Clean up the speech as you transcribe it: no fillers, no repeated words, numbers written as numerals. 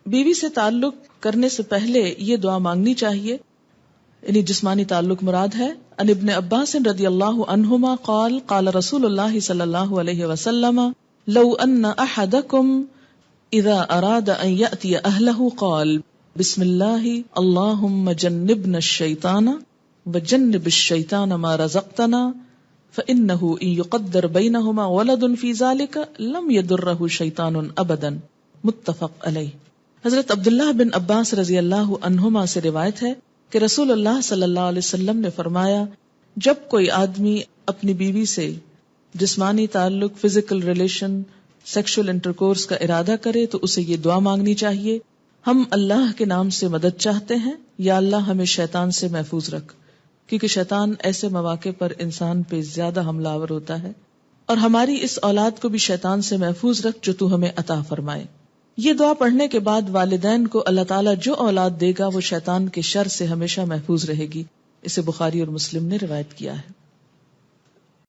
بیوی سے تعلق کرنے سے پہلے یہ دعا مانگنی چاہیے، یعنی جسمانی تعلق مراد ہے۔ ان ابن عباس رضی اللہ عنہما قال قال رسول اللہ صلی اللہ علیہ وسلم لو ان احدکم اذا اراد ان یأتی اہلہ قال بسم اللہ اللہم جنبنا الشیطان وجنب الشیطان ما رزقتنا فإنه إن يقدر بينهما ولد في ذلك لم يضره شيطان ابدا، متفق علیہ۔ حضرت عبداللہ بن عباس رضی اللہ عنہما سے روایت ہے کہ رسول اللہ صلی اللہ علیہ وسلم نے فرمایا، جب کوئی آدمی اپنی بیوی سے جسمانی تعلق، فزیکل ریلیشن، سیکشل انٹرکورس کا ارادہ کرے تو اسے یہ دعا مانگنی چاہیے، ہم اللہ کے نام سے مدد چاہتے ہیں، یا اللہ ہمیں شیطان سے محفوظ رکھ، کیونکہ شیطان ایسے مواقع پر انسان پہ زیادہ حملہ آور ہوتا ہے، اور ہماری اس اولاد کو بھی شیطان سے محفوظ رکھ جو تو ہمیں عطا فرمائے۔ یہ دعا پڑھنے کے بعد والدین کو اللہ تعالیٰ جو اولاد دے گا وہ شیطان کے شر سے ہمیشہ محفوظ رہے گی۔ اسے بخاری اور مسلم نے روایت کیا ہے۔